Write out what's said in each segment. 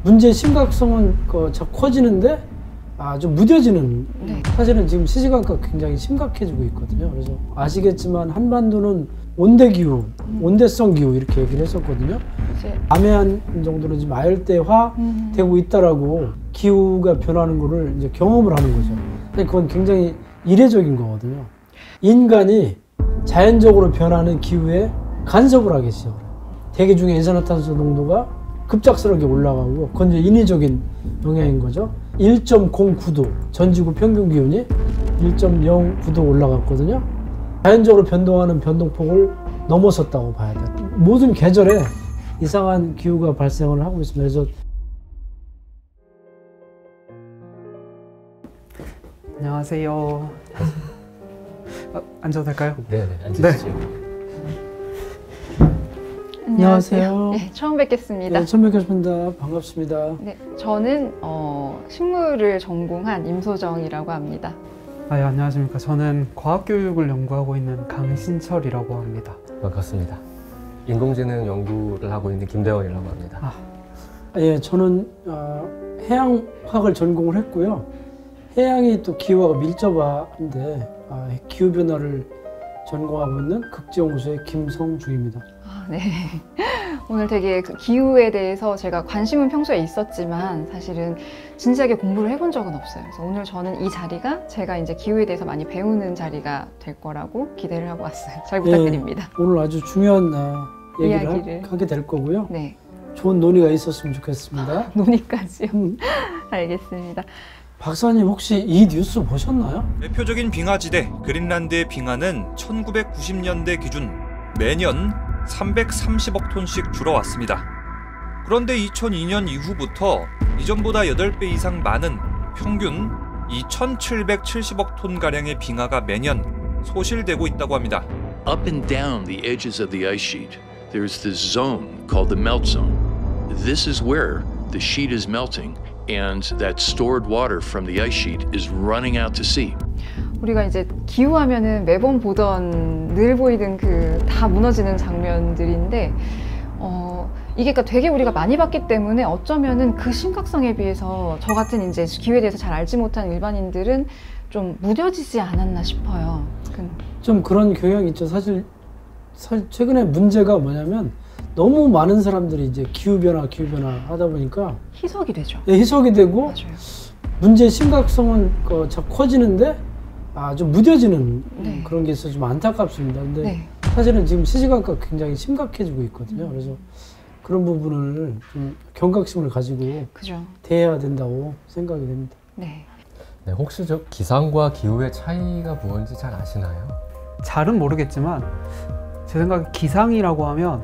문제의 심각성은 자꾸 커지는데 좀 무뎌지는. 사실은 지금 시시각각 굉장히 심각해지고 있거든요. 그래서 아시겠지만 한반도는 온대기후, 온대성 기후 이렇게 얘기를 했었거든요. 남해안 정도로 지금 아열대화 되고 있다라고 기후가 변하는 거를 이제 경험을 하는 거죠. 근데 그건 굉장히 이례적인 거거든요. 인간이 자연적으로 변하는 기후에 간섭을 하기 시작해요. 대기 중에 이산화탄소 농도가 급작스럽게 올라가고 그건 이제 인위적인 영향인 거죠. 1.09도 전지구 평균 기온이 1.09도 올라갔거든요. 자연적으로 변동하는 변동폭을 넘어섰다고 봐야 돼요. 모든 계절에 이상한 기후가 발생을 하고 있습니다. 그래서 안녕하세요. 앉아도 될까요? 네, 앉으시죠. 안녕하세요. 네, 처음 뵙겠습니다. 네, 처음 뵙겠습니다. 반갑습니다. 네, 저는 식물을 전공한 임소정이라고 합니다. 네, 안녕하십니까. 저는 과학교육을 연구하고 있는 강신철이라고 합니다. 반갑습니다. 인공지능 연구를 하고 있는 김대원이라고 합니다. 예, 저는 해양학을 전공을 했고요. 해양이 또 기후와 밀접한데 기후변화를 전공하고 있는 극지연구소의 김성주입니다. 네. 오늘 되게 기후에 대해서 제가 관심은 평소에 있었지만 사실은 진지하게 공부를 해본 적은 없어요. 그래서 오늘 저는 이 자리가 제가 이제 기후에 대해서 많이 배우는 자리가 될 거라고 기대를 하고 왔어요. 잘 부탁드립니다. 예, 오늘 아주 중요한 얘기를 하게 될 거고요. 네. 좋은 논의가 있었으면 좋겠습니다. 논의까지요? 알겠습니다. 박사님 혹시 이 뉴스 보셨나요? 대표적인 빙하지대 그린란드의 빙하는 1990년대 기준 매년 330억 톤씩 줄어왔습니다. 그런데 2002년 이후부터 이전보다 8배 이상 많은 평균 2,770억 톤가량의 빙하가 매년 소실되고 있다고 합니다. Up and down the edges of the ice sheet, there's this zone called the melt zone. This is where the sheet is melting and that stored water from the ice sheet is running out to sea. 우리가 이제 기후하면은 매번 보던 늘 보이던 그 다 무너지는 장면들인데 이게 그러니까 되게 우리가 많이 봤기 때문에 어쩌면은 그 심각성에 비해서 저 같은 이제 기후에 대해서 잘 알지 못한 일반인들은 좀 무뎌지지 않았나 싶어요. 좀 그런 경향이 있죠. 사실 최근에 문제가 뭐냐면 너무 많은 사람들이 이제 기후변화 하다 보니까 희석이 되죠. 예, 희석이 되고 맞아요. 문제의 심각성은 자꾸 커지는데 좀 무뎌지는 그런 게 있어서 좀 안타깝습니다. 근데 사실은 지금 시시각각 굉장히 심각해지고 있거든요. 그래서 그런 부분을 좀 경각심을 가지고 대해야 된다고 생각이 됩니다. 네, 혹시 저 기상과 기후의 차이가 무엇인지 잘 아시나요? 잘은 모르겠지만 제 생각에 기상이라고 하면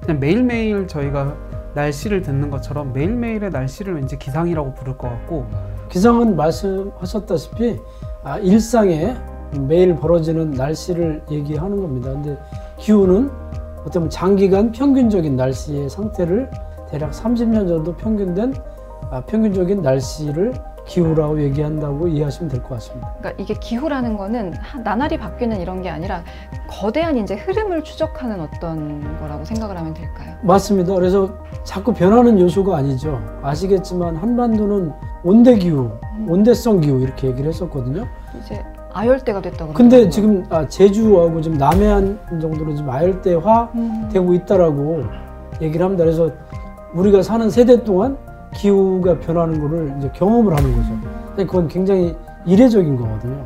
그냥 매일매일 저희가 날씨를 듣는 것처럼 매일매일의 날씨를 왠지 기상이라고 부를 것 같고, 기상은 말씀하셨다시피 일상에 매일 벌어지는 날씨를 얘기하는 겁니다. 근데 기후는 어떻게 보면 장기간 평균적인 날씨의 상태를 대략 30년 정도 평균된 평균적인 날씨를 기후라고 얘기한다고 이해하시면 될 것 같습니다. 그러니까 이게 기후라는 거는 나날이 바뀌는 이런 게 아니라 거대한 이제 흐름을 추적하는 어떤 거라고 생각을 하면 될까요? 맞습니다. 그래서 자꾸 변하는 요소가 아니죠. 아시겠지만 한반도는 온대기후, 온대성 기후 이렇게 얘기를 했었거든요. 이제 아열대가 됐다고. 근데 지금 제주하고 지금 남해안 정도로 지금 아열대화 되고 있다라고 얘기를 합니다. 그래서 우리가 사는 세대 동안 기후가 변하는 거를 이제 경험을 하는 거죠. 근데 그건 굉장히 이례적인 거거든요.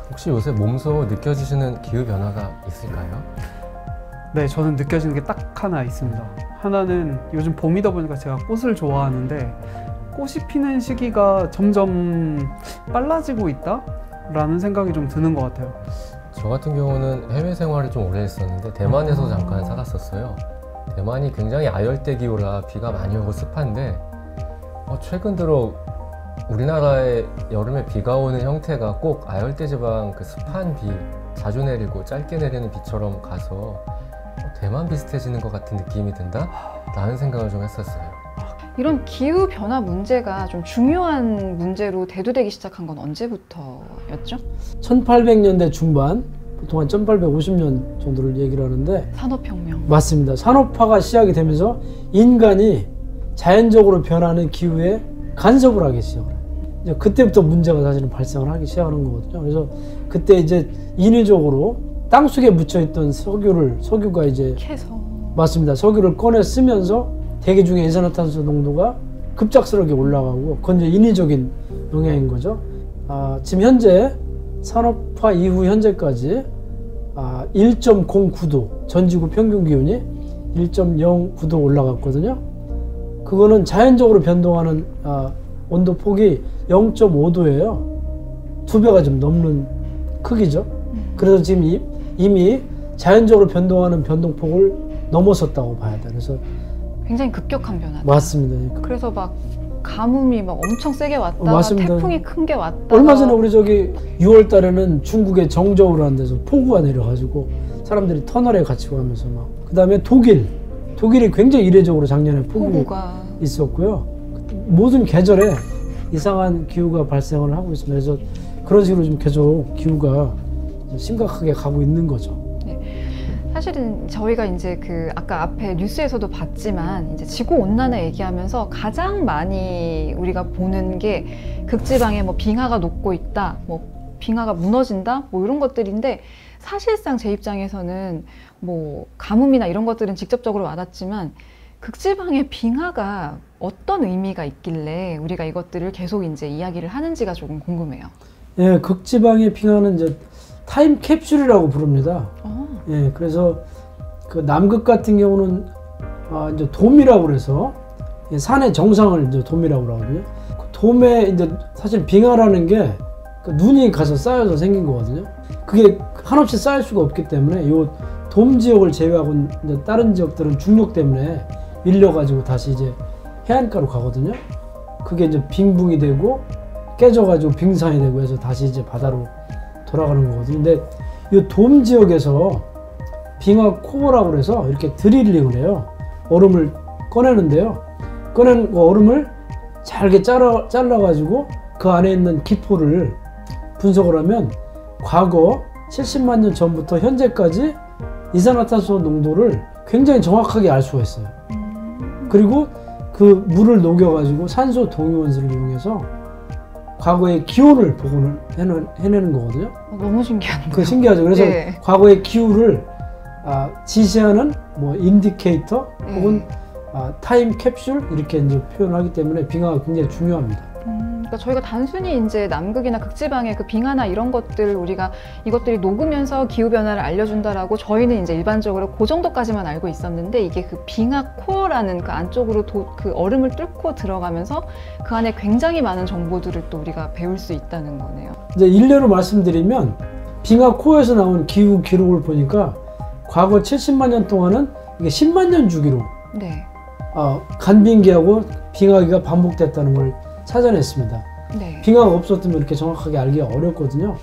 혹시 요새 몸소 느껴지시는 기후 변화가 있을까요? 네, 저는 느껴지는 게 딱 하나 있습니다. 하나는 요즘 봄이다 보니까 제가 꽃을 좋아하는데 꽃이 피는 시기가 점점 빨라지고 있다? 라는 생각이 좀 드는 것 같아요. 저 같은 경우는 해외 생활을 좀 오래 했었는데 대만에서 잠깐 살았었어요. 대만이 굉장히 아열대 기후라 비가 많이 오고 습한데 최근 들어 우리나라의 여름에 비가 오는 형태가 꼭 아열대 지방 그 습한 비, 자주 내리고 짧게 내리는 비처럼 가서 대만 비슷해지는 것 같은 느낌이 든다? 라는 생각을 좀 했었어요. 이런 기후 변화 문제가 좀 중요한 문제로 대두되기 시작한 건 언제부터였죠? 1800년대 중반, 보통 한 1850년 정도를 얘기를 하는데 산업혁명. 맞습니다. 산업화가 시작이 되면서 인간이 자연적으로 변하는 기후에 간섭을 하기 시작을 해요. 이제 그때부터 문제가 사실은 발생을 하기 시작하는 거거든요. 그래서 그때 이제 인위적으로 땅속에 묻혀있던 석유가 이제 캐서. 맞습니다. 석유를 꺼내 쓰면서 대기 중에 이산화탄소 농도가 급작스럽게 올라가고 그건 이제 인위적인 영향인 거죠. 지금 현재 산업화 이후 현재까지 1.09도 전지구 평균 기온이 1.09도 올라갔거든요. 그거는 자연적으로 변동하는 온도 폭이 0.5도예요. 2배가 좀 넘는 크기죠. 그래서 지금 이미 자연적으로 변동하는 변동폭을 넘어섰다고 봐야 돼요. 그래서 굉장히 급격한 변화. 맞습니다. 그래서 막 가뭄이 막 엄청 세게 왔다가 맞습니다. 태풍이 큰 게 왔다가 얼마 전에 우리 저기 6월 달에는 중국의 정저우라는 데서 폭우가 내려가지고 사람들이 터널에 갇히고 하면서 막 그다음에 독일이 굉장히 이례적으로 작년에 폭우가 있었고요. 모든 계절에 이상한 기후가 발생을 하고 있습니다. 그래서 그런 식으로 좀 계속 기후가 심각하게 가고 있는 거죠. 사실은 저희가 이제 아까 앞에 뉴스에서도 봤지만 이제 지구 온난화 얘기하면서 가장 많이 우리가 보는 게 극지방에 뭐 빙하가 녹고 있다, 뭐 빙하가 무너진다, 뭐 이런 것들인데 사실상 제 입장에서는 뭐 가뭄이나 이런 것들은 직접적으로 와닿지만 극지방의 빙하가 어떤 의미가 있길래 우리가 이것들을 계속 이제 이야기를 하는지가 조금 궁금해요. 예, 극지방의 빙하는 이제 타임 캡슐이라고 부릅니다. 예, 그래서 그 남극 같은 경우는 이제 돔이라고 그래서 산의 정상을 이제 돔이라고 그러거든요. 그 돔에 이제 사실 빙하라는 게 그 눈이 가서 쌓여서 생긴 거거든요. 그게 한없이 쌓일 수가 없기 때문에 이 돔 지역을 제외하고 이제 다른 지역들은 중력 때문에 밀려가지고 다시 이제 해안가로 가거든요. 그게 이제 빙붕이 되고 깨져가지고 빙산이 되고 해서 다시 이제 바다로 돌아가는 거거든요. 근데 이 돔 지역에서 빙하 코어라고 해서 이렇게 드릴링을 해요. 얼음을 꺼내는데요. 꺼낸 얼음을 잘게 잘라가지고 그 안에 있는 기포를 분석을 하면 과거 70만 년 전부터 현재까지 이산화탄소 농도를 굉장히 정확하게 알 수가 있어요. 그리고 그 물을 녹여가지고 산소 동위원소를 이용해서 과거의 기온을 복원을 해내는 거거든요. 너무 신기한데요. 그 신기하죠. 그래서 네. 과거의 기후를 지시하는 뭐 인디케이터 혹은 타임 캡슐 이렇게 이제 표현하기 때문에 빙하가 굉장히 중요합니다. 그러니까 저희가 단순히 이제 남극이나 극지방의 그 빙하나 이런 것들 우리가 이것들이 녹으면서 기후 변화를 알려준다라고 저희는 이제 일반적으로 그 정도까지만 알고 있었는데 이게 그 빙하 코어라는 그 안쪽으로 그 얼음을 뚫고 들어가면서 그 안에 굉장히 많은 정보들을 또 우리가 배울 수 있다는 거네요. 이제 일례로 말씀드리면 빙하 코어에서 나온 기후 기록을 보니까 과거 70만 년 동안은 이게 10만 년 주기로 네. 간빙기하고 빙하기가 반복됐다는 걸 찾아냈습니다. 네. 빙하가 없었으면 이렇게 정확하게 알기가 어렵거든요.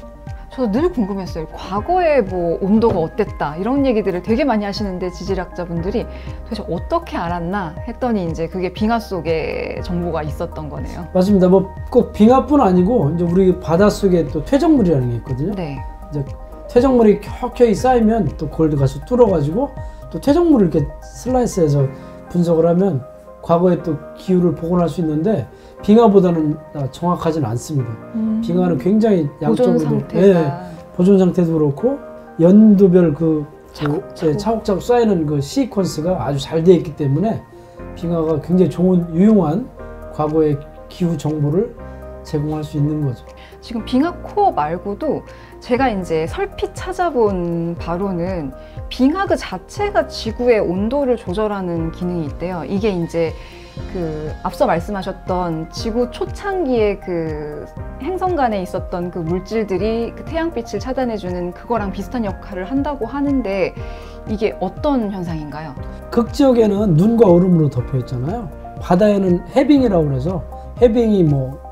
저도 늘 궁금했어요. 과거에 뭐 온도가 어땠다 이런 얘기들을 되게 많이 하시는데 지질학자분들이 도대체 어떻게 알았나 했더니 이제 그게 빙하 속에 정보가 있었던 거네요. 맞습니다. 뭐 꼭 빙하뿐 아니고 이제 우리 바닷속에 또 퇴적물이라는 게 있거든요. 네. 이제 퇴적물이 켜켜이 쌓이면 또 그걸 가서 뚫어가지고 또 퇴적물을 이렇게 슬라이스해서 분석을 하면 과거에 또 기후를 복원할 수 있는데 빙하보다는 정확하지는 않습니다. 빙하는 굉장히 양쪽으로 보존 상태도 그렇고 연도별 차곡차곡 쌓이는 그 시퀀스가 아주 잘 되어 있기 때문에 빙하가 굉장히 좋은 유용한 과거의 기후 정보를 제공할 수 있는 거죠. 지금 빙하 코어 말고도 제가 이제 설핏 찾아본 바로는 빙하 그 자체가 지구의 온도를 조절하는 기능이 있대요. 이게 이제 그 앞서 말씀하셨던 지구 초창기에 그 행성 간에 있었던 그 물질들이 그 태양빛을 차단해주는 그거랑 비슷한 역할을 한다고 하는데 이게 어떤 현상인가요? 극지역에는 눈과 얼음으로 덮여 있잖아요. 바다에는 해빙이라고 해서 해빙이 뭐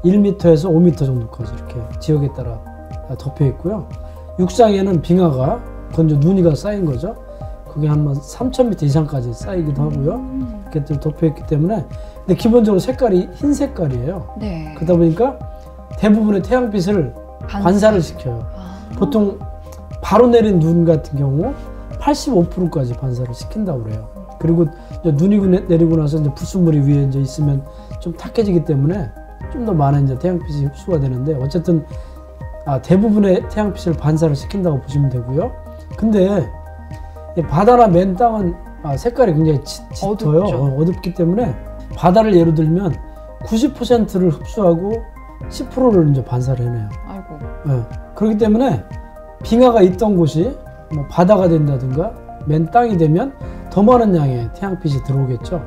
1m에서 5m 정도까지 이렇게 지역에 따라 덮여 있고요. 육상에는 빙하가 건조 눈이가 쌓인 거죠. 그게 한 3,000m 이상까지 쌓이기도 하고요. 이렇게 덮여 있기 때문에 근데 기본적으로 색깔이 흰 색깔이에요. 네. 그러다 보니까 대부분의 태양빛을 반사를 시켜요. 보통 바로 내린 눈 같은 경우 85%까지 반사를 시킨다고 그래요. 그리고 이제 눈이 내리고 나서 이제 불순물이 위에 이제 있으면 좀 탁해지기 때문에 좀 더 많은 이제 태양빛이 흡수가 되는데 어쨌든 대부분의 태양빛을 반사를 시킨다고 보시면 되고요. 근데 이 바다나 맨 땅은 색깔이 굉장히 짙어요. 어둡기 때문에 바다를 예로 들면 90%를 흡수하고 10%를 이제 반사를 해내요. 아이고. 네. 그렇기 때문에 빙하가 있던 곳이 뭐 바다가 된다든가 맨 땅이 되면 더 많은 양의 태양빛이 들어오겠죠.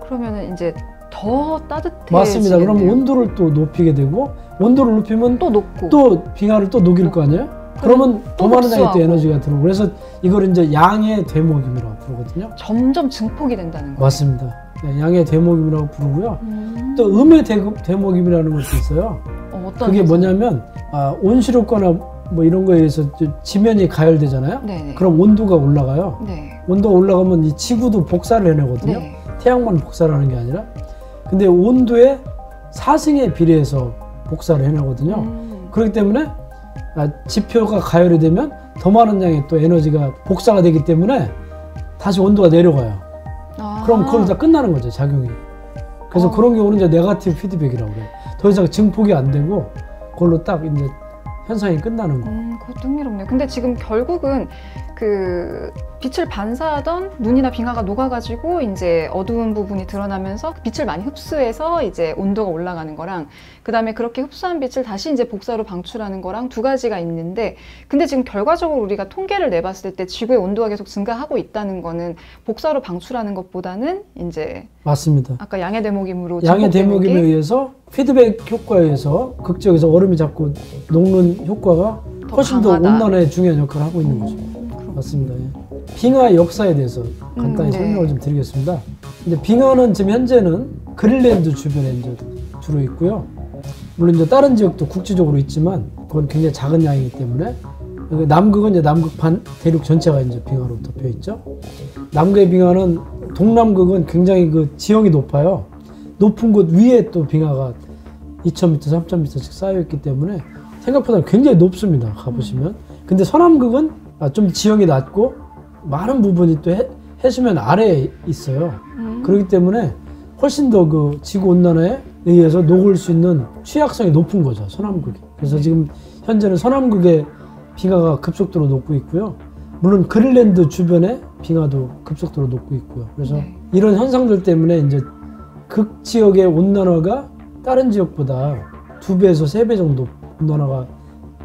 그러면은 이제 더 따뜻해지겠네요. 맞습니다. 그럼 온도를 또 높이게 되고 온도를 높이면 또 녹고 또 빙하를 또 녹일 거 아니에요? 그러면 더 많은 양의 또 에너지가 들어오고 그래서 이걸 이제 양의 되목임이라고 부르거든요. 점점 증폭이 된다는 거예요. 맞습니다. 네, 양의 되목임이라고 부르고요. 또 음의 되목임이라는 것도 있어요. 어떤 그게 뭐냐면 온실효과나 뭐 이런 거에 의해서 지면이 가열되잖아요. 네네. 그럼 온도가 올라가요. 네. 온도가 올라가면 이 지구도 복사를 해내거든요. 네. 태양만 복사를 하는 게 아니라. 근데 온도의 사승에 비례해서 복사를 해내거든요. 그렇기 때문에 지표가 가열이 되면 더 많은 양의 또 에너지가 복사가 되기 때문에 다시 온도가 내려가요. 그럼 그걸 다 끝나는 거죠, 작용이. 그래서 그런 경우는 이제 네거티브 피드백이라고 그래요. 더 이상 증폭이 안 되고 그걸로 딱 이제 현상이 끝나는 거. 그것도 흥미롭네요. 근데 지금 결국은 그 빛을 반사하던 눈이나 빙하가 녹아가지고 이제 어두운 부분이 드러나면서 빛을 많이 흡수해서 이제 온도가 올라가는 거랑 그 다음에 그렇게 흡수한 빛을 다시 이제 복사로 방출하는 거랑 두 가지가 있는데 근데 지금 결과적으로 우리가 통계를 내봤을 때 지구의 온도가 계속 증가하고 있다는 거는 복사로 방출하는 것보다는 이제 맞습니다. 아까 양의 대목임으로 양의 대목임에 의해서 피드백 효과에 의해서 극지역에서 얼음이 자꾸 녹는 효과가 훨씬 더 온난화에 중요한 역할을 하고 있는 거죠. 맞습니다. 예. 빙하 역사에 대해서 간단히 설명을 좀 드리겠습니다. 이제 빙하는 지금 현재는 그린란드 주변에 이제 주로 있고요. 물론 이제 다른 지역도 국지적으로 있지만 그건 굉장히 작은 양이기 때문에 남극은 이제 남극 대륙 전체가 이제 빙하로 덮여 있죠. 남극의 빙하는 동남극은 굉장히 그 지형이 높아요. 높은 곳 위에 또 빙하가 2,000m, 3,000m씩 쌓여 있기 때문에 생각보다 굉장히 높습니다. 가보시면. 근데 서남극은 좀 지형이 낮고 많은 부분이 또 해수면 아래에 있어요. 그렇기 때문에 훨씬 더 그 지구 온난화에 의해서 녹을 수 있는 취약성이 높은 거죠, 서남극이. 그래서 지금 현재는 서남극의 빙하가 급속도로 녹고 있고요. 물론 그린란드 주변에 빙하도 급속도로 녹고 있고요. 그래서 이런 현상들 때문에 이제 극지역의 온난화가 다른 지역보다 2배에서 3배 정도 온난화가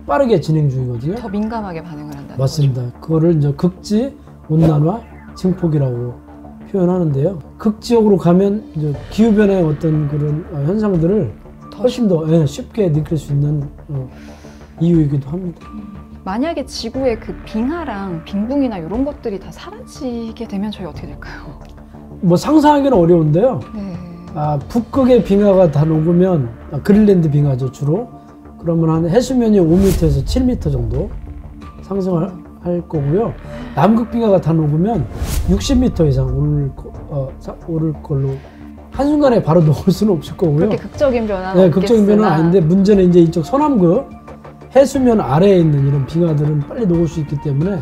빠르게 진행 중이거든요. 더 민감하게 반응을 한다. 맞습니다. 그거를 이제 극지 온난화 증폭이라고 표현하는데요. 극지역으로 가면 이제 기후 변화의 어떤 그런 현상들을 훨씬 더 쉽게 느낄 수 있는 이유이기도 합니다. 만약에 지구의 그 빙하랑 빙붕이나 이런 것들이 다 사라지게 되면 저희 어떻게 될까요? 뭐 상상하기는 어려운데요. 네. 북극의 빙하가 다 녹으면 그린란드 빙하죠, 주로. 그러면 한 해수면이 5m에서 7m 정도 상승할 거고요. 남극 빙하가 다 녹으면 60m 이상 오를 걸로 한순간에 바로 녹을 수는 없을 거고요. 그렇게 극적인 변화는 네, 극적인 변화는 아닌데 문제는 이제 이쪽 서남극 해수면 아래에 있는 이런 빙하들은 빨리 녹을 수 있기 때문에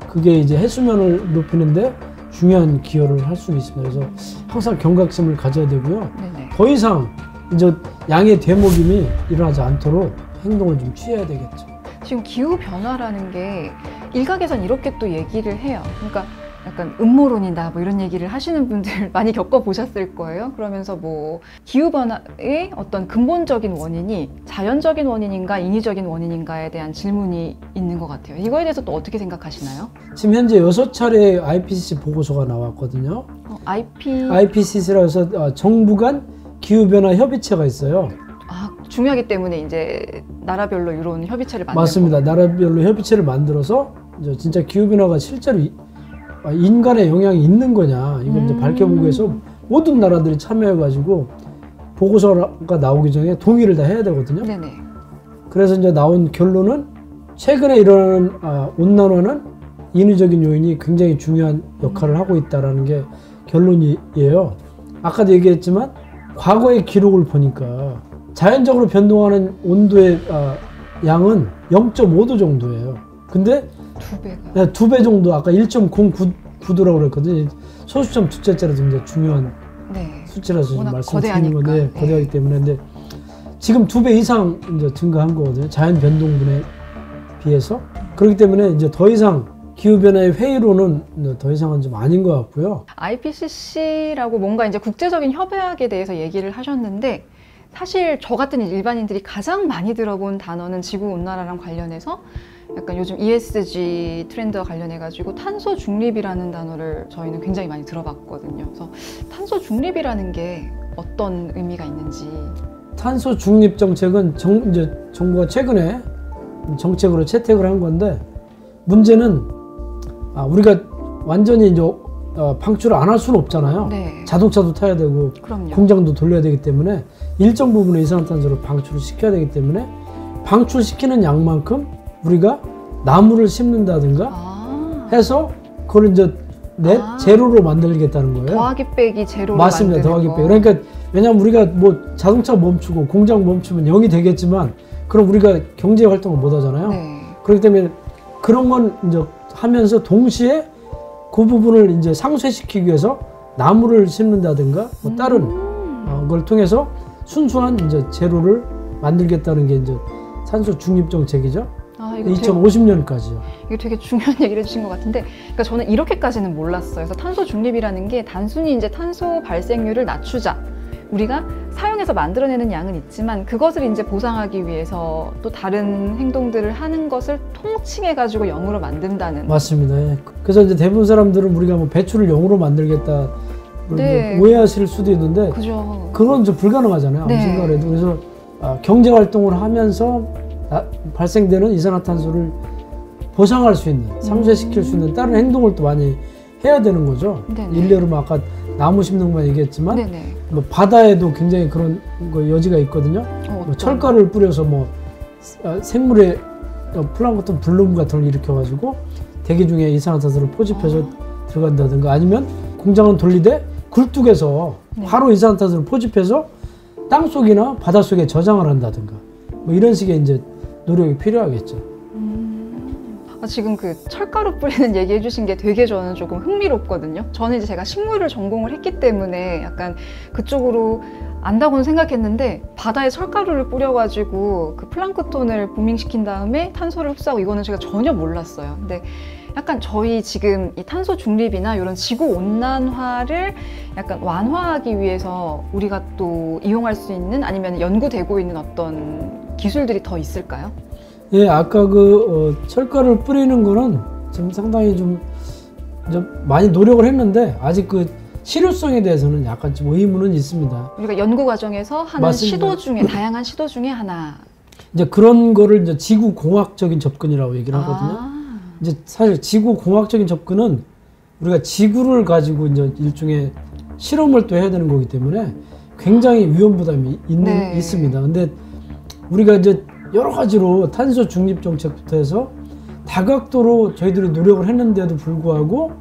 그게 이제 해수면을 높이는데 중요한 기여를 할 수 있습니다. 그래서 항상 경각심을 가져야 되고요. 네네. 더 이상 이제 양의 되목임이 일어나지 않도록 행동을 좀 취해야 되겠죠. 지금 기후 변화라는 게 일각에선 이렇게 또 얘기를 해요. 그러니까 약간 음모론이다 뭐 이런 얘기를 하시는 분들 많이 겪어보셨을 거예요. 그러면서 뭐 기후 변화의 어떤 근본적인 원인이 자연적인 원인인가 인위적인 원인인가에 대한 질문이 있는 것 같아요. 이거에 대해서 또 어떻게 생각하시나요? 지금 현재 6차례 IPCC 보고서가 나왔거든요. IPCC라고 해서 정부 간 기후변화 협의체가 있어요. 중요하기 때문에 이제 나라별로 이런 협의체를 만들고. 맞습니다. 나라별로 협의체를 만들어서 이제 진짜 기후변화가 실제로 인간의 영향이 있는 거냐 이걸 이제 밝혀보기 위해서 모든 나라들이 참여해가지고 보고서가 나오기 전에 동의를 다 해야 되거든요. 네네. 그래서 이제 나온 결론은 최근에 일어나는 온난화는 인위적인 요인이 굉장히 중요한 역할을 하고 있다는 게 결론이에요. 아까도 얘기했지만 과거의 기록을 보니까 자연적으로 변동하는 온도의 양은 0.5도 정도예요. 근데 2배가. 네, 2배 정도, 아까 1.09도라고 그랬거든요. 소수점 둘째째로 굉장히 중요한 네. 수치라서 지금 워낙 말씀드리는 건데 거대하니까. 거대하기 때문에 근데 지금 2배 이상 이제 증가한 거거든요. 자연 변동분에 비해서. 그렇기 때문에 이제 더 이상 기후변화의 회의로는 이제 더 이상은 좀 아닌 것 같고요. IPCC라고 뭔가 이제 국제적인 협약에 대해서 얘기를 하셨는데 사실 저 같은 일반인들이 가장 많이 들어본 단어는 지구온난화랑 관련해서 약간 요즘 ESG 트렌드와 관련해가지고 탄소 중립이라는 단어를 저희는 굉장히 많이 들어봤거든요. 그래서 탄소 중립이라는 게 어떤 의미가 있는지. 탄소 중립 정책은 이제 정부가 최근에 정책으로 채택을 한 건데 문제는 우리가 완전히 이제 방출을 안 할 수는 없잖아요. 네. 자동차도 타야 되고 그럼요. 공장도 돌려야 되기 때문에 일정 부분의 이산화탄소를 방출을 시켜야 되기 때문에 방출시키는 양만큼 우리가 나무를 심는다든가 해서 그걸 이제 제로로 만들겠다는 거예요. 더하기 빼기 제로로 맞습니다. 만드는 더하기 거. 빼기. 그러니까 왜냐하면 우리가 뭐 자동차 멈추고 공장 멈추면 0이 되겠지만 그럼 우리가 경제 활동을 못 하잖아요. 네. 그렇기 때문에 그런 건 이제 하면서 동시에 그 부분을 이제 상쇄시키기 위해서 나무를 심는다든가 뭐 다른 걸 통해서 순수한 이제 제로를 만들겠다는 게 이제 탄소 중립 정책이죠. 이거 2050년까지요. 이게 되게 중요한 얘기를 해주신 것 같은데, 그러니까 저는 이렇게까지는 몰랐어요. 그래서 탄소 중립이라는 게 단순히 이제 탄소 발생률을 낮추자. 우리가 사용해서 만들어내는 양은 있지만 그것을 이제 보상하기 위해서 또 다른 행동들을 하는 것을 통칭해가지고 0으로 만든다는. 맞습니다. 예. 그래서 이제 대부분 사람들은 우리가 뭐 배출을 0으로 만들겠다 네. 오해하실 수도 있는데 그죠. 그건 좀 불가능하잖아요. 아무 네. 생각을 해도. 그래서 경제 활동을 하면서 발생되는 이산화탄소를 보상할 수 있는, 상쇄시킬 수 있는 다른 행동을 또 많이 해야 되는 거죠. 네네. 일례로 뭐 아까 나무 심는 것만 얘기했지만 네네. 뭐 바다에도 굉장히 그런 여지가 있거든요. 뭐 철가루를 뿌려서 뭐 생물의 플랑크톤 블룸 같은 걸 일으켜가지고 대기 중에 이산화탄소를 포집해서 들어간다든가 아니면 공장은 돌리되 굴뚝에서 네. 바로 이산화탄소를 포집해서 땅속이나 바닷속에 저장을 한다든가 뭐 이런 식의 이제 노력이 필요하겠죠. 지금 그 철가루 뿌리는 얘기 해주신 게 되게 저는 조금 흥미롭거든요. 저는 이제 제가 식물을 전공을 했기 때문에 약간 그쪽으로 안다고는 생각했는데 바다에 철가루를 뿌려가지고 그 플랑크톤을 부밍시킨 다음에 탄소를 흡수하고 이거는 제가 전혀 몰랐어요. 근데 약간 저희 지금 이 탄소 중립이나 이런 지구 온난화를 약간 완화하기 위해서 우리가 또 이용할 수 있는 아니면 연구되고 있는 어떤 기술들이 더 있을까요? 예, 아까 철가루를 뿌리는 거는 지금 상당히 좀 많이 노력을 했는데 아직 그 실효성에 대해서는 약간 좀 의문은 있습니다. 우리가 연구 과정에서 하는 맞습니다. 시도 중에 다양한 시도 중에 하나. 이제 그런 거를 이제 지구 공학적인 접근이라고 얘기를 하거든요. 이제 사실 지구 공학적인 접근은 우리가 지구를 가지고 이제 일종의 실험을 또 해야 되는 거기 때문에 굉장히 위험 부담이 네. 있습니다. 근데 우리가 이제 여러 가지로 탄소 중립 정책부터 해서 다각도로 저희들이 노력을 했는데도 불구하고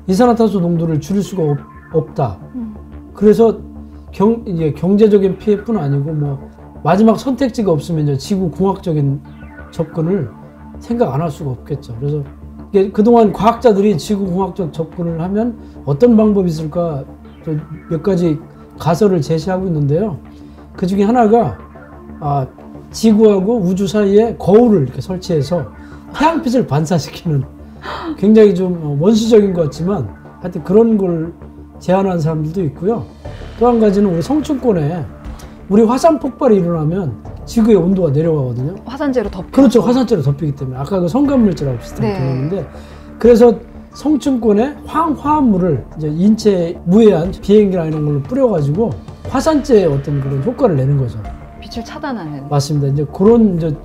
이산화탄소 농도를 줄일 수가 없다. 그래서 이제 경제적인 피해뿐 아니고 뭐 마지막 선택지가 없으면 이제 지구 공학적인 접근을 생각 안 할 수가 없겠죠. 그래서 이게 그동안 과학자들이 지구 공학적 접근을 하면 어떤 방법이 있을까 몇 가지 가설을 제시하고 있는데요. 그 중에 하나가 지구하고 우주 사이에 거울을 이렇게 설치해서 태양빛을 반사시키는 굉장히 좀 원시적인 것 같지만 하여튼 그런 걸 제안한 사람들도 있고요. 또 한 가지는 우리 성층권에 우리 화산 폭발이 일어나면 지구의 온도가 내려가거든요. 화산재로 덮여. 그렇죠. 화산재로 덮이기 때문에 아까 그 성간물질하고 비슷한 네. 개념인데 그래서 성층권에 화합물을 이제 인체에 무해한 비행기나 이런 걸로 뿌려가지고 화산재의 어떤 그런 효과를 내는 거죠. 빛을 차단하는. 맞습니다. 이제 그런 이제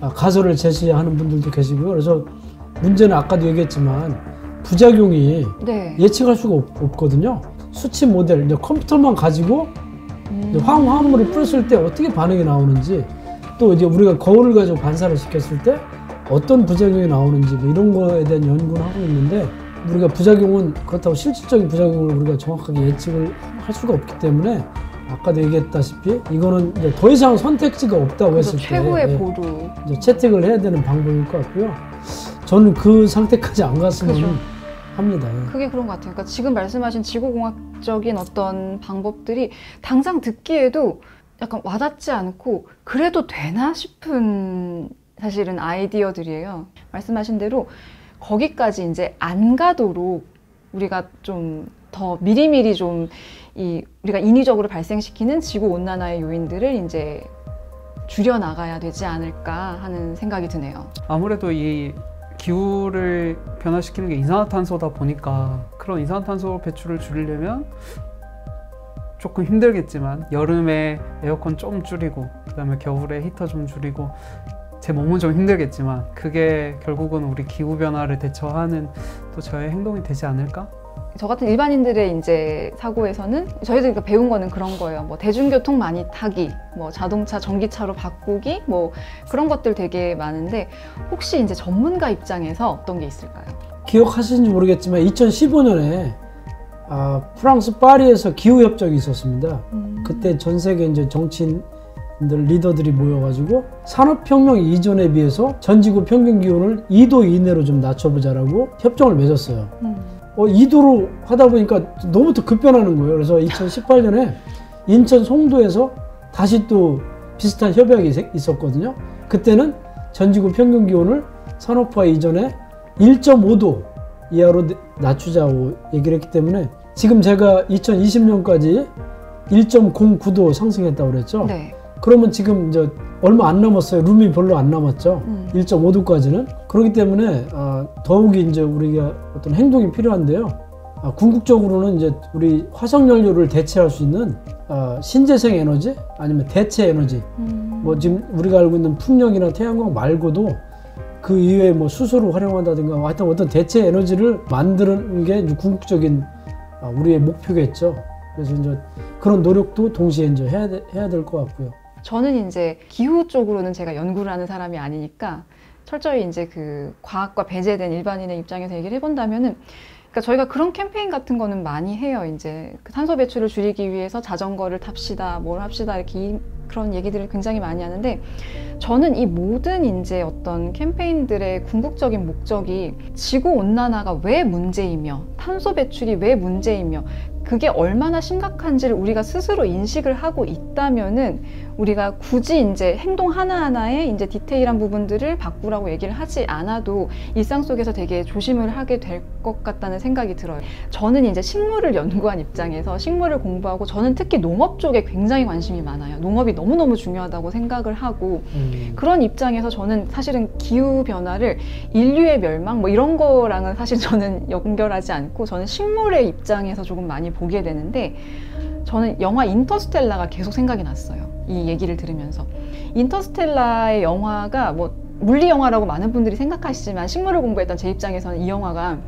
가설을 제시하는 분들도 계시고요. 그래서 문제는 아까도 얘기했지만 부작용이 네. 예측할 수가 없거든요. 수치 모델, 이제 컴퓨터만 가지고 이제 화합물을 뿌렸을 때 어떻게 반응이 나오는지 또 이제 우리가 거울을 가지고 반사를 시켰을 때 어떤 부작용이 나오는지 뭐 이런 거에 대한 연구를 하고 있는데 우리가 부작용은 그렇다고 실질적인 부작용을 우리가 정확하게 예측을 할 수가 없기 때문에 아까도 얘기했다시피 이거는 이제 더 이상 선택지가 없다고 했을 때 최후의 보루. 이제 채택을 해야 되는 방법일 것 같고요. 저는 그 상태까지 안 갔으면 그죠. 합니다. 예. 그게 그런 것 같아요. 그러니까 지금 말씀하신 지구공학적인 어떤 방법들이 당장 듣기에도 약간 와닿지 않고 그래도 되나 싶은 사실은 아이디어들이에요. 말씀하신 대로 거기까지 이제 안 가도록 우리가 좀 더 미리미리 좀 우리가 인위적으로 발생시키는 지구 온난화의 요인들을 이제 줄여 나가야 되지 않을까 하는 생각이 드네요. 아무래도 이 기후를 변화시키는 게 이산화탄소다 보니까 그런 이산화탄소 배출을 줄이려면 조금 힘들겠지만 여름에 에어컨 좀 줄이고 그다음에 겨울에 히터 좀 줄이고 제 몸은 좀 힘들겠지만 그게 결국은 우리 기후 변화를 대처하는 또 저의 행동이 되지 않을까? 저 같은 일반인들의 이제 사고에서는 저희들이 배운 거는 그런 거예요. 뭐 대중교통 많이 타기, 뭐 자동차 전기차로 바꾸기, 뭐 그런 것들 되게 많은데 혹시 이제 전문가 입장에서 어떤 게 있을까요? 기억하시는지 모르겠지만 2015년에 프랑스 파리에서 기후협정이 있었습니다. 그때 전 세계 이제 정치인들 리더들이 모여가지고 산업혁명 이전에 비해서 전지구 평균 기온을 2도 이내로 좀 낮춰보자라고 협정을 맺었어요. 2도로 하다 보니까 너무 또 급변하는 거예요. 그래서 2018년에 인천 송도에서 다시 또 비슷한 협약이 있었거든요. 그때는 전지구 평균 기온을 산업화 이전에 1.5도 이하로 낮추자고 얘기를 했기 때문에 지금 제가 2020년까지 1.09도 상승했다고 그랬죠. 네. 그러면 지금 이제 얼마 안 남았어요. 룸이 별로 안 남았죠. 1.5도까지는. 그렇기 때문에 더욱이 이제 우리가 어떤 행동이 필요한데요. 궁극적으로는 이제 우리 화석연료를 대체할 수 있는 신재생 에너지 아니면 대체 에너지. 뭐 지금 우리가 알고 있는 풍력이나 태양광 말고도 그 이외에 뭐 수소를 활용한다든가 하여튼 어떤 대체 에너지를 만드는 게 이제 궁극적인 우리의 목표겠죠. 그래서 이제 그런 노력도 동시에 이제 해야 될 것 같고요. 저는 이제 기후 쪽으로는 제가 연구를 하는 사람이 아니니까 철저히 이제 그 과학과 배제된 일반인의 입장에서 얘기를 해본다면은, 그러니까 저희가 그런 캠페인 같은 거는 많이 해요. 이제 그 탄소 배출을 줄이기 위해서 자전거를 탑시다, 뭘 합시다 이렇게 그런 얘기들을 굉장히 많이 하는데, 저는 이 모든 이제 어떤 캠페인들의 궁극적인 목적이 지구 온난화가 왜 문제이며 탄소 배출이 왜 문제이며 그게 얼마나 심각한지를 우리가 스스로 인식을 하고 있다면은 우리가 굳이 이제 행동 하나하나에 이제 디테일한 부분들을 바꾸라고 얘기를 하지 않아도 일상 속에서 되게 조심을 하게 될 것 같다는 생각이 들어요. 저는 이제 식물을 연구한 입장에서 식물을 공부하고 저는 특히 농업 쪽에 굉장히 관심이 많아요. 농업이 너무너무 중요하다고 생각을 하고 그런 입장에서 저는 사실은 기후 변화를 인류의 멸망 뭐 이런 거랑은 사실 저는 연결하지 않고 저는 식물의 입장에서 조금 많이 보게 되는데, 저는 영화 인터스텔라가 계속 생각이 났어요. 이 얘기를 들으면서. 인터스텔라의 영화가 뭐 물리 영화라고 많은 분들이 생각하시지만 식물을 공부했던 제 입장에서는 이 영화가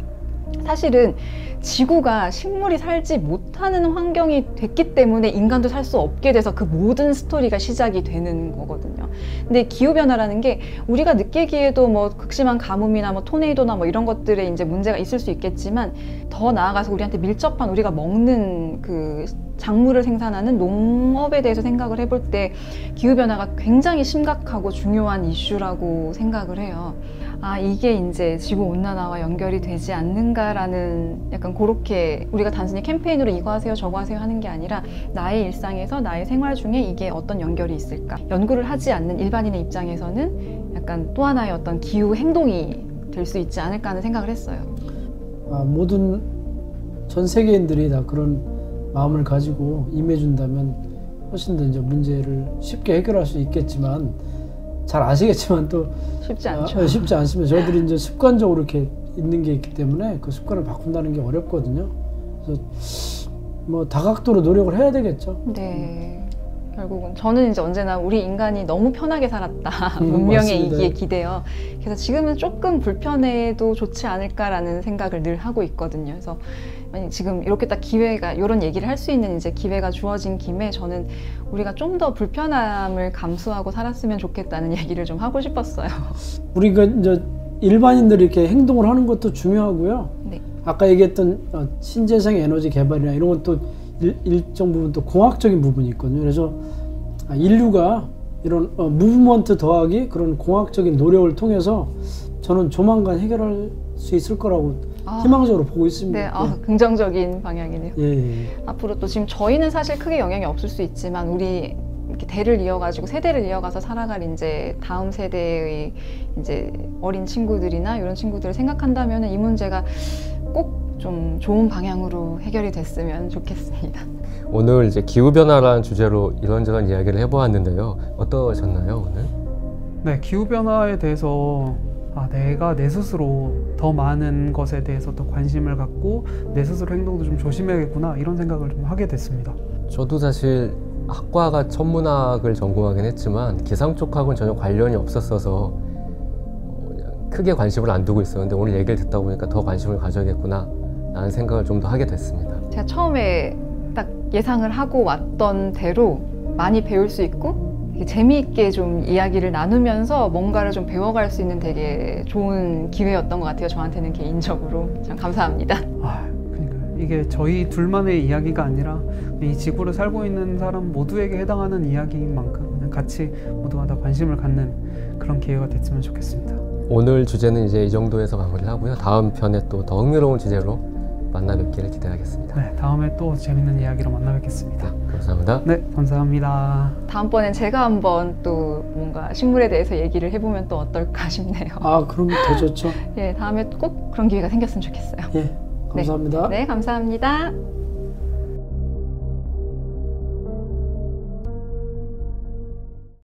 사실은 지구가 식물이 살지 못하는 환경이 됐기 때문에 인간도 살 수 없게 돼서 그 모든 스토리가 시작이 되는 거거든요. 근데 기후변화라는 게 우리가 느끼기에도 뭐 극심한 가뭄이나 뭐 토네이도나 뭐 이런 것들에 이제 문제가 있을 수 있겠지만, 더 나아가서 우리한테 밀접한 우리가 먹는 그 작물을 생산하는 농업에 대해서 생각을 해볼 때 기후변화가 굉장히 심각하고 중요한 이슈라고 생각을 해요. 이게 이제 지구온난화와 연결이 되지 않는가라는, 약간 그렇게 우리가 단순히 캠페인으로 이거 하세요 저거 하세요 하는 게 아니라 나의 일상에서 나의 생활 중에 이게 어떤 연결이 있을까. 연구를 하지 않는 일반인의 입장에서는 약간 또 하나의 어떤 기후 행동이 될 수 있지 않을까 하는 생각을 했어요. 모든 전 세계인들이 다 그런 마음을 가지고 임해준다면 훨씬 더 이제 문제를 쉽게 해결할 수 있겠지만, 잘 아시겠지만 또 쉽지 않죠. 쉽지 않습니다. 저희들이 이제 습관적으로 이렇게 있는 게 있기 때문에 그 습관을 바꾼다는 게 어렵거든요. 그래서 뭐 다각도로 노력을 해야 되겠죠. 네. 결국은 저는 이제 언제나 우리 인간이 너무 편하게 살았다. 문명의 맞습니다. 이기에 기대요. 그래서 지금은 조금 불편해도 좋지 않을까라는 생각을 늘 하고 있거든요. 그래서 지금 이렇게 딱 기회가, 이런 얘기를 할 수 있는 이제 기회가 주어진 김에 저는 우리가 좀 더 불편함을 감수하고 살았으면 좋겠다는 얘기를 좀 하고 싶었어요. 우리가 이제 일반인들이 이렇게 행동을 하는 것도 중요하고요. 네. 아까 얘기했던 신재생 에너지 개발이나 이런 것도 일정 부분 또 공학적인 부분이 있거든요. 그래서 인류가 이런 무브먼트 더하기 그런 공학적인 노력을 통해서 저는 조만간 해결할 수 있을 거라고 희망적으로 보고 있습니다. 네, 긍정적인 방향이네요. 예. 앞으로 또 지금 저희는 사실 크게 영향이 없을 수 있지만 우리 이렇게 대를 이어가지고 세대를 이어가서 살아갈 이제 다음 세대의 이제 어린 친구들이나 이런 친구들을 생각한다면 이 문제가 꼭 좀 좋은 방향으로 해결이 됐으면 좋겠습니다. 오늘 이제 기후변화라는 주제로 이런저런 이야기를 해보았는데요. 어떠셨나요, 오늘? 네, 기후변화에 대해서 내가 내 스스로 더 많은 것에 대해서 더 관심을 갖고 내 스스로 행동도 좀 조심해야겠구나 이런 생각을 좀 하게 됐습니다. 저도 사실 학과가 천문학을 전공하긴 했지만 기상 쪽하고는 전혀 관련이 없었어서 그냥 크게 관심을 안 두고 있었는데 오늘 얘기를 듣다 보니까 더 관심을 가져야겠구나 라는 생각을 좀 더 하게 됐습니다. 제가 처음에 딱 예상을 하고 왔던 대로 많이 배울 수 있고 되게 재미있게 좀 이야기를 나누면서 뭔가를 좀 배워갈 수 있는 되게 좋은 기회였던 것 같아요. 저한테는 개인적으로. 참 감사합니다. 그러니까 이게 저희 둘만의 이야기가 아니라 이 지구를 살고 있는 사람 모두에게 해당하는 이야기인 만큼 그냥 같이 모두가 다 관심을 갖는 그런 기회가 됐으면 좋겠습니다. 오늘 주제는 이제 이 정도에서 마무리를 하고요. 다음 편에 또 더 흥미로운 주제로 만나 뵙기를 기대하겠습니다. 네, 다음에 또 재밌는 이야기로 만나 뵙겠습니다. 감사합니다. 네, 감사합니다. 다음번엔 제가 한번 또 뭔가 식물에 대해서 얘기를 해보면 또 어떨까 싶네요. 그럼 더 좋죠. 예, 다음에 꼭 그런 기회가 생겼으면 좋겠어요. 예, 감사합니다. 네, 감사합니다.